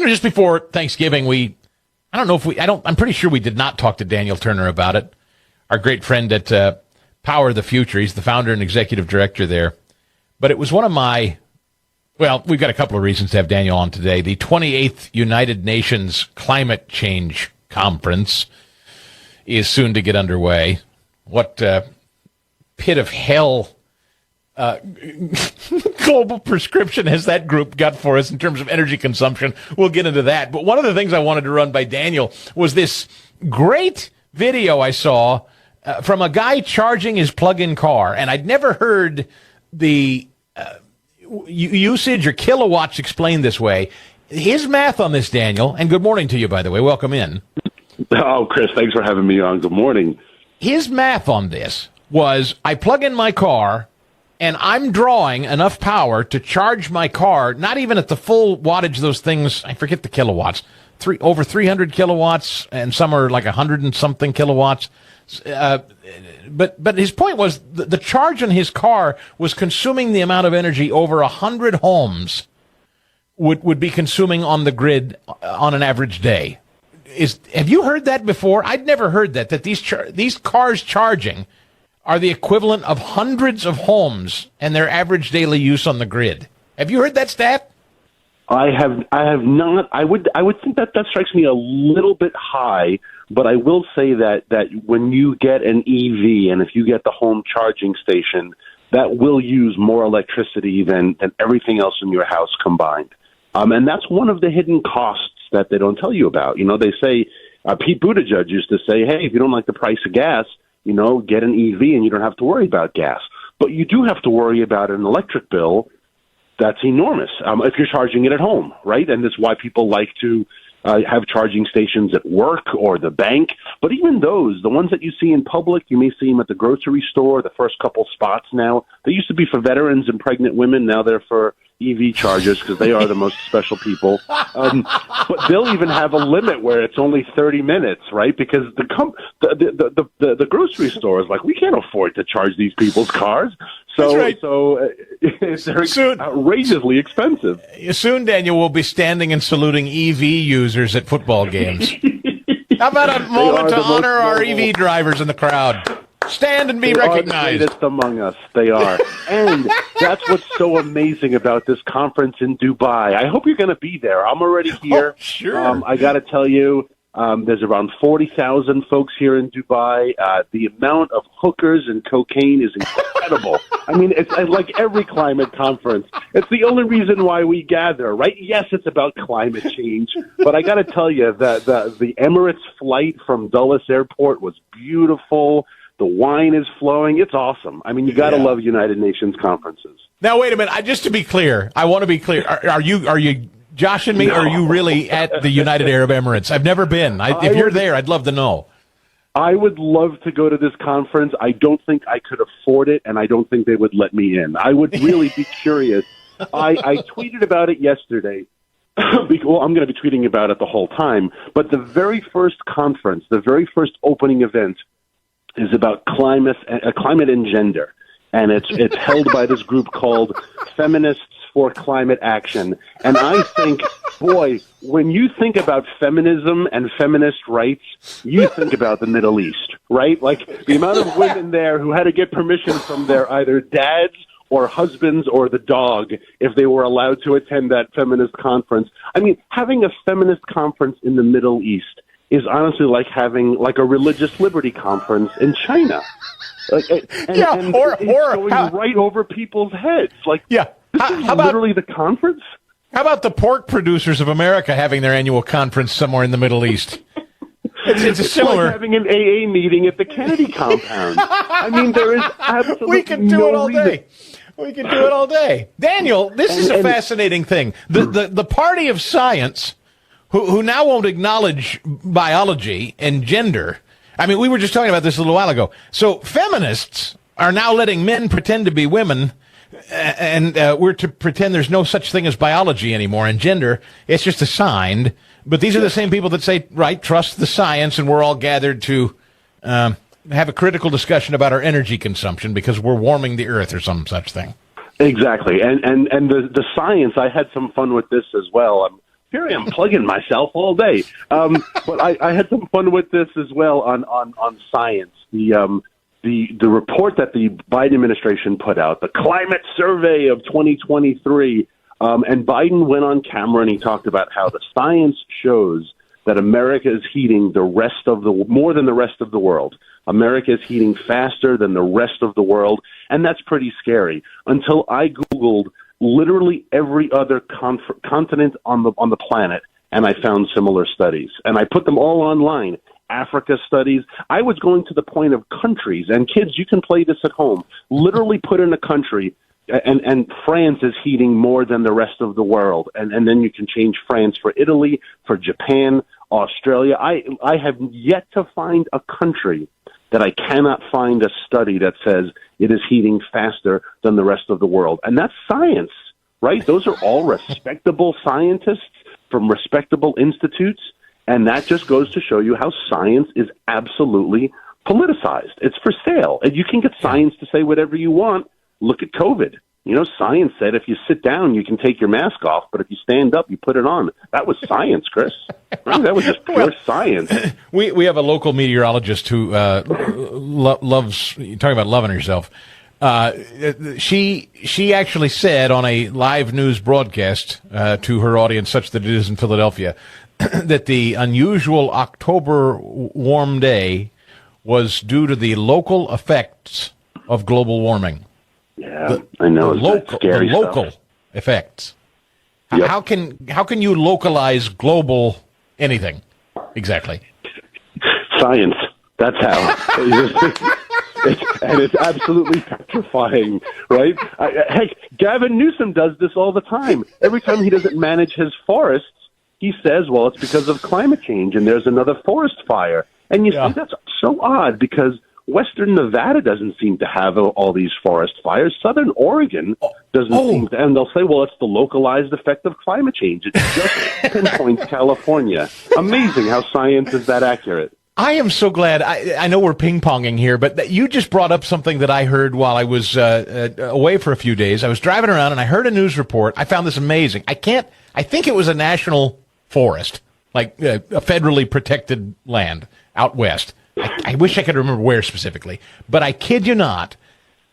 Just before Thanksgiving, I'm pretty sure we did not talk to Daniel Turner about it. Our great friend at Power of the Future. He's the founder and executive director there. But it was one of we've got a couple of reasons to have Daniel on today. The 28th United Nations Climate Change Conference is soon to get underway. What pit of hell global prescription has that group got for us in terms of energy consumption? We'll get into that. But one of the things I wanted to run by Daniel was this great video I saw from a guy charging his plug-in car. And I'd never heard the usage or kilowatts explained this way. His math on this, Daniel, and good morning to you, by the way. Welcome in. Oh, Chris, thanks for having me on. Good morning. His math on this was I plug in my car, and I'm drawing enough power to charge my car, not even at the full wattage, those things, I forget the kilowatts, over 300 kilowatts, and some are like 100 and something kilowatts. But his point was the charge in his car was consuming the amount of energy over 100 homes would be consuming on the grid on an average day. Have you heard that before? I'd never heard that these cars charging are the equivalent of hundreds of homes and their average daily use on the grid. Have you heard that stat? I have not. I would think that strikes me a little bit high, but I will say that when you get an EV and if you get the home charging station, that will use more electricity than everything else in your house combined. And that's one of the hidden costs that they don't tell you about. They say, Pete Buttigieg used to say, hey, if you don't like the price of gas, get an EV and you don't have to worry about gas. But you do have to worry about an electric bill that's enormous if you're charging it at home, right? And that's why people like to have charging stations at work or the bank. But even those, the ones that you see in public, you may see them at the grocery store, the first couple spots now. They used to be for veterans and pregnant women. Now they're for EV chargers because they are the most special people. But they'll even have a limit where it's only 30 minutes, right? Because the grocery store is like, we can't afford to charge these people's cars. So, right. It's outrageously expensive. Soon, Daniel, will be standing and saluting EV users at football games. How about a moment to honor our EV drivers in the crowd? Stand and be recognized. They are the greatest among us. They are. And that's what's so amazing about this conference in Dubai. I hope you're going to be there. I'm already here. Oh, sure. I got to tell you, there's around 40,000 folks here in Dubai. The amount of hookers and cocaine is incredible. I mean, it's like every climate conference. It's the only reason why we gather, right? Yes, it's about climate change. But I got to tell you, the Emirates flight from Dulles Airport was beautiful. The wine is flowing. It's awesome. I mean, you got to love United Nations conferences. Now, wait a minute. Just to be clear, I want to be clear. Are you joshing me, or are you really at the United Arab Emirates? I've never been. If you're there, I'd love to know. I would love to go to this conference. I don't think I could afford it, and I don't think they would let me in. I would really be curious. I tweeted about it yesterday. Well, I'm going to be tweeting about it the whole time. But the very first conference, the very first opening event, is about climate and gender, and it's held by this group called Feminists for Climate Action. And I think, boy, when you think about feminism and feminist rights, you think about the Middle East, right? Like the amount of women there who had to get permission from their either dads or husbands or the dog if they were allowed to attend that feminist conference. I mean, having a feminist conference in the Middle East is honestly like having like a religious liberty conference in China. Or going right over people's heads. Like, how about literally the conference? How about the pork producers of America having their annual conference somewhere in the Middle East? It's a similar. Like having an AA meeting at the Kennedy compound. I mean, there is absolutely we can do no it all reason. day. We can do it all day. Daniel, this is a fascinating thing. The party of science, who now won't acknowledge biology and gender. I mean, we were just talking about this a little while ago. So feminists are now letting men pretend to be women, and we're to pretend there's no such thing as biology anymore and gender. It's just assigned. But these are the same people that say, right, trust the science, and we're all gathered to have a critical discussion about our energy consumption because we're warming the earth or some such thing. Exactly. And the science, I had some fun with this as well. here I am plugging myself all day. But I had some fun with this as well on science. The report that the Biden administration put out, the climate survey of 2023, and Biden went on camera and he talked about how the science shows that America is heating more than the rest of the world. America is heating faster than the rest of the world, and that's pretty scary. Until I Googled literally every other continent on the planet, and I found similar studies. And I put them all online. Africa studies. I was going to the point of countries, and kids, you can play this at home. Literally put in a country, and France is heating more than the rest of the world. And then you can change France for Italy, for Japan, Australia. I have yet to find a country that I cannot find a study that says it is heating faster than the rest of the world. And that's science, right? Those are all respectable scientists from respectable institutes. And that just goes to show you how science is absolutely politicized. It's for sale. And you can get science to say whatever you want. Look at COVID. You know, science said if you sit down, you can take your mask off, but if you stand up, you put it on. That was science, Chris. Right? That was just pure science. We have a local meteorologist who loves, talking about loving herself. She actually said on a live news broadcast to her audience, such that it is in Philadelphia, that the unusual October warm day was due to the local effects of global warming. Yeah, I know. The local effects. Yep. How can you localize global anything? Exactly. Science. That's how. And it's absolutely petrifying, right? Heck, Gavin Newsom does this all the time. Every time he doesn't manage his forests, he says, well, it's because of climate change and there's another forest fire. And you see, that's so odd because Western Nevada doesn't seem to have all these forest fires. Southern Oregon doesn't seem to, and they'll say, well, it's the localized effect of climate change. It just pinpoints California. Amazing how science is that accurate. I am so glad. I know we're ping-ponging here, but that you just brought up something that I heard while I was away for a few days. I was driving around and I heard a news report. I found this amazing. I think it was a national forest, like a federally protected land out west. I wish I could remember where specifically, but I kid you not,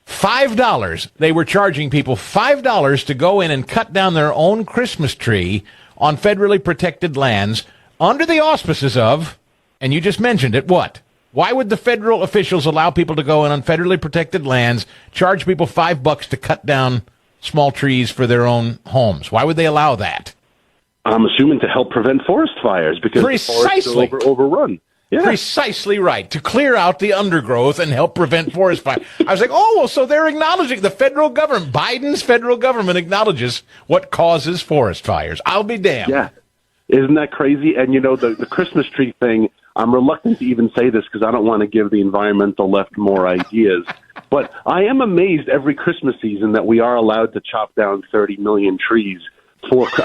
$5. They were charging people $5 to go in and cut down their own Christmas tree on federally protected lands under the auspices of, and you just mentioned it, what? Why would the federal officials allow people to go in on federally protected lands, charge people $5 to cut down small trees for their own homes? Why would they allow that? I'm assuming to help prevent forest fires because the forests are overrun. Yeah. Precisely right. To clear out the undergrowth and help prevent forest fire. I was like, oh, well, so they're acknowledging the federal government. Biden's federal government acknowledges what causes forest fires. I'll be damned. Yeah. Isn't that crazy? And, you know, the Christmas tree thing, I'm reluctant to even say this because I don't want to give the environmental left more ideas. But I am amazed every Christmas season that we are allowed to chop down 30 million trees.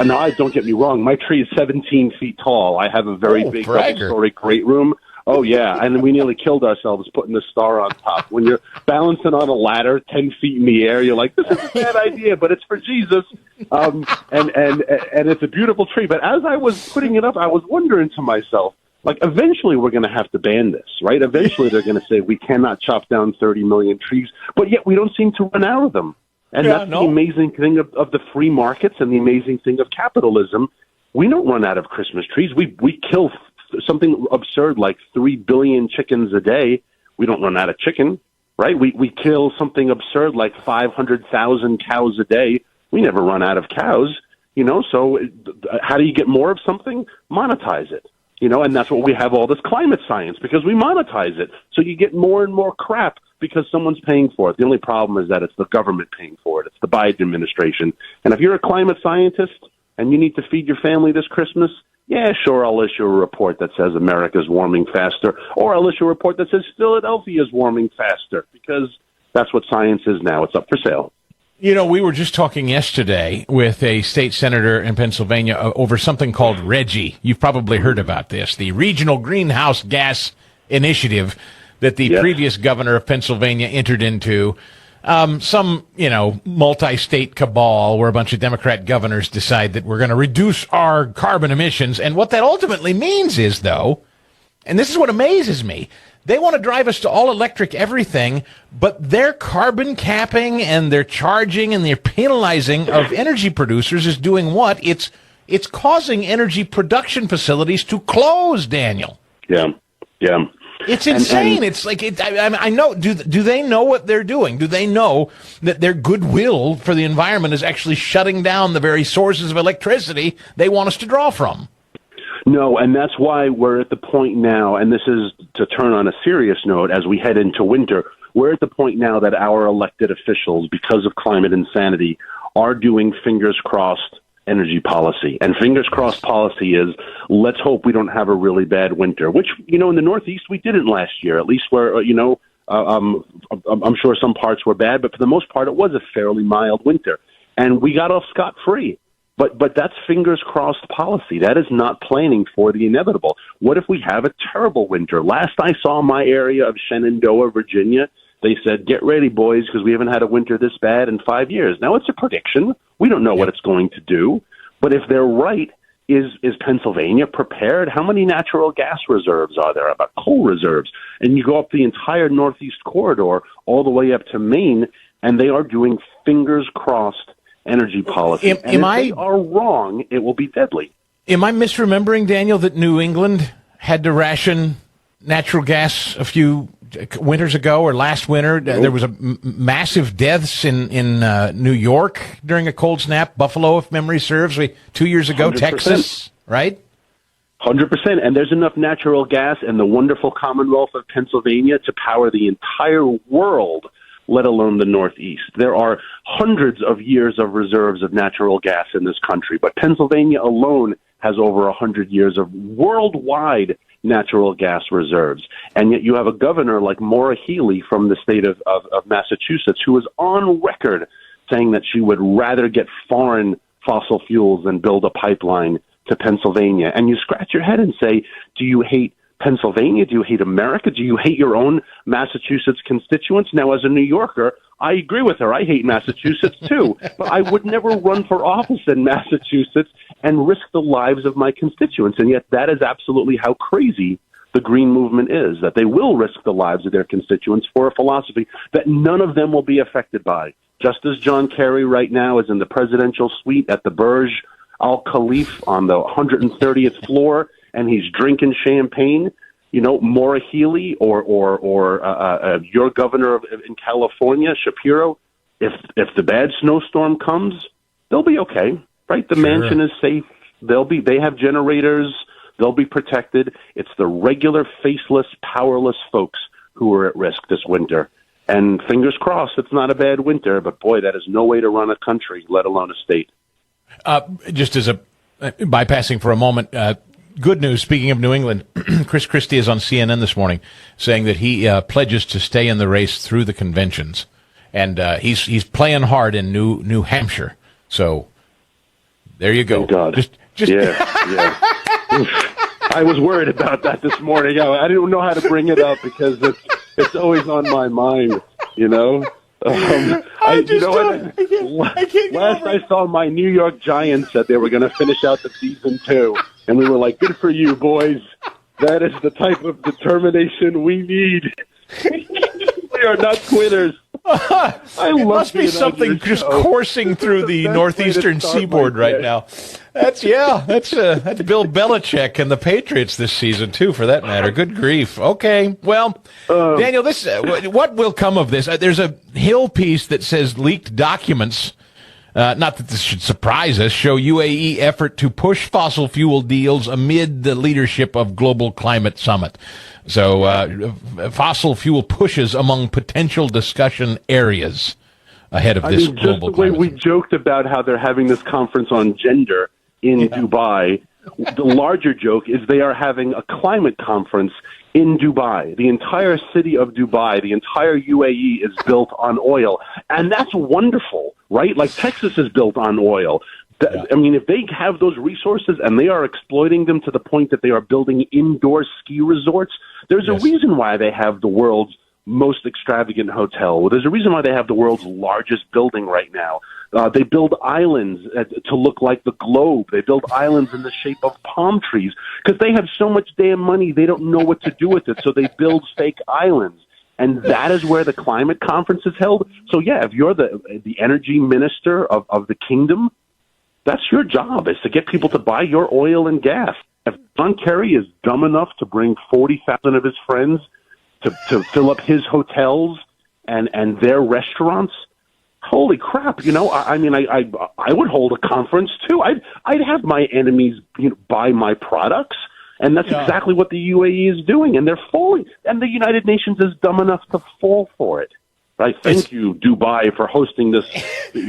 Now, don't get me wrong. My tree is 17 feet tall. I have a very big double-story great room. Oh, yeah. And we nearly killed ourselves putting the star on top. When you're balancing on a ladder 10 feet in the air, you're like, this is a bad idea, but it's for Jesus. And it's a beautiful tree. But as I was putting it up, I was wondering to myself, like, eventually we're going to have to ban this, right? Eventually they're going to say we cannot chop down 30 million trees, but yet we don't seem to run out of them. And that's the amazing thing of the free markets and the amazing thing of capitalism. We don't run out of Christmas trees. We kill something absurd like 3 billion chickens a day. We don't run out of chicken, right? We kill something absurd like 500,000 cows a day. We never run out of cows, you know. So how do you get more of something? Monetize it, you know, and that's what we have all this climate science because we monetize it. So you get more and more crap because someone's paying for it. The only problem is that it's the government paying for it. It's the Biden administration. And if you're a climate scientist and you need to feed your family this Christmas, yeah, sure, I'll issue a report that says America's warming faster, or I'll issue a report that says Philadelphia's warming faster, because that's what science is now. It's up for sale. You know, we were just talking yesterday with a state senator in Pennsylvania over something called RGGI. You've probably heard about this, the Regional Greenhouse Gas Initiative that the previous governor of Pennsylvania entered into some, multi-state cabal where a bunch of Democrat governors decide that we're going to reduce our carbon emissions. And what that ultimately means is, though, and this is what amazes me, they want to drive us to all electric everything, but their carbon capping and their charging and their penalizing of energy producers is doing what? It's causing energy production facilities to close, Daniel. Yeah. It's insane. It's like I know. Do they know what they're doing? Do they know that their goodwill for the environment is actually shutting down the very sources of electricity they want us to draw from? No, and that's why we're at the point now, and this is to turn on a serious note as we head into winter, we're at the point now that our elected officials, because of climate insanity, are doing fingers crossed energy policy. And fingers crossed policy is, let's hope we don't have a really bad winter, which, in the Northeast we didn't last year, at least where, I'm sure some parts were bad, but for the most part it was a fairly mild winter. And we got off scot-free. But that's fingers crossed policy. That is not planning for the inevitable. What if we have a terrible winter? Last I saw my area of Shenandoah, Virginia, they said, get ready, boys, because we haven't had a winter this bad in 5 years. Now, it's a prediction. We don't know what it's going to do. But if they're right, is Pennsylvania prepared? How many natural gas reserves are there? About coal reserves? And you go up the entire Northeast corridor all the way up to Maine, and they are doing fingers crossed energy policy. If they are wrong, it will be deadly. Am I misremembering, Daniel, that New England had to ration natural gas a few winters ago or last winter? Nope. There was a massive deaths in New York during a cold snap. Buffalo, if memory serves, 2 years ago. 100%. Texas, right? 100%. And there's enough natural gas in the wonderful Commonwealth of Pennsylvania to power the entire world, let alone the Northeast. There are hundreds of years of reserves of natural gas in this country, but Pennsylvania alone has over 100 years of worldwide natural gas reserves. And yet you have a governor like Maura Healey from the state of Massachusetts who is on record saying that she would rather get foreign fossil fuels than build a pipeline to Pennsylvania. And you scratch your head and say, do you hate Pennsylvania? Do you hate America? Do you hate your own Massachusetts constituents? Now, as a New Yorker, I agree with her. I hate Massachusetts, too. But I would never run for office in Massachusetts and risk the lives of my constituents. And yet that is absolutely how crazy the Green movement is, that they will risk the lives of their constituents for a philosophy that none of them will be affected by. Just as John Kerry right now is in the presidential suite at the Burj Al Khalifa on the 130th floor, and he's drinking champagne, Maura Healey or your governor in California, Shapiro, if the bad snowstorm comes, they'll be okay, right? The mansion is safe. They have generators. They'll be protected. It's the regular, faceless, powerless folks who are at risk this winter. And fingers crossed, it's not a bad winter, but boy, that is no way to run a country, let alone a state. Just as bypassing for a moment, good news, speaking of New England, Chris Christie is on CNN this morning saying that he pledges to stay in the race through the conventions. And he's playing hard in New Hampshire. So there you go. Thank God. Just yeah. I was worried about that this morning. I didn't know how to bring it up because it's always on my mind, Last I saw, my New York Giants said they were going to finish out the season too, and we were like, "Good for you, boys! That is the type of determination we need. We are not quitters." It must be something just coursing through the northeastern seaboard right now. That's Bill Belichick and the Patriots this season too, for that matter. Good grief. Okay, well, Daniel, what will come of this? There's a Hill piece that says leaked documents. Not that this should surprise us. Show UAE effort to push fossil fuel deals amid the leadership of Global Climate Summit. So, fossil fuel pushes among potential discussion areas ahead of this global climate. Just the way we joked about how they're having this conference on gender in Dubai, the larger joke is they are having a climate conference in Dubai. The entire city of Dubai, the entire UAE is built on oil. And that's wonderful, right? Like Texas is built on oil. I mean, if they have those resources and they are exploiting them to the point that they are building indoor ski resorts, there's a reason why they have the world's most extravagant hotel. Well, there's a reason why they have the world's largest building right now. They build islands to look like the globe. They build islands in the shape of palm trees because they have so much damn money they don't know what to do with it. So they build fake islands. And that is where the climate conference is held. So, yeah, if you're the energy minister of the kingdom, that's your job, is to get people to buy your oil and gas. If John Kerry is dumb enough to bring 40,000 of his friends to fill up his hotels and their restaurants, holy crap! I would hold a conference too. I'd have my enemies buy my products, and that's exactly what the UAE is doing. And they're falling, and the United Nations is dumb enough to fall for it. Right? Thank you, Dubai, for hosting this.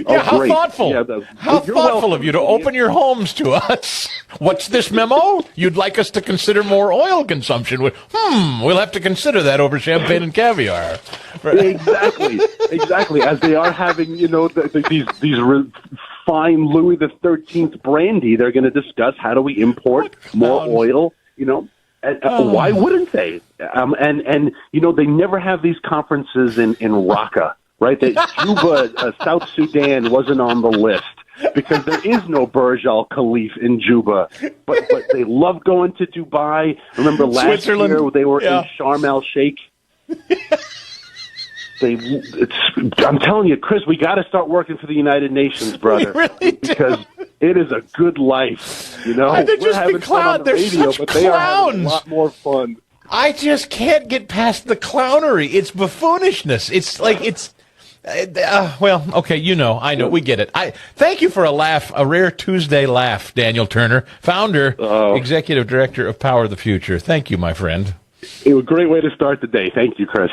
How great. thoughtful! How thoughtful of you to open your homes to us. What's this memo? You'd like us to consider more oil consumption? We'll have to consider that over champagne and caviar. Exactly. As they are having, these fine Louis XIII brandy, they're going to discuss how do we import more oil. Why wouldn't they? They never have these conferences in Raqqa, right? Juba, South Sudan wasn't on the list because there is no Burj Al Khalifa in Juba. But they love going to Dubai. Remember last year they were in Sharm El Sheikh? I'm telling you, Chris, we got to start working for the United Nations, brother, because it is a good life. We're having fun on the radio, but they are having a lot more fun. I just can't get past the clownery. It's buffoonishness. It's like I know, we get it. Thank you for a laugh, a rare Tuesday laugh, Daniel Turner, founder, executive director of Power of the Future. Thank you, my friend. It was a great way to start the day. Thank you, Chris.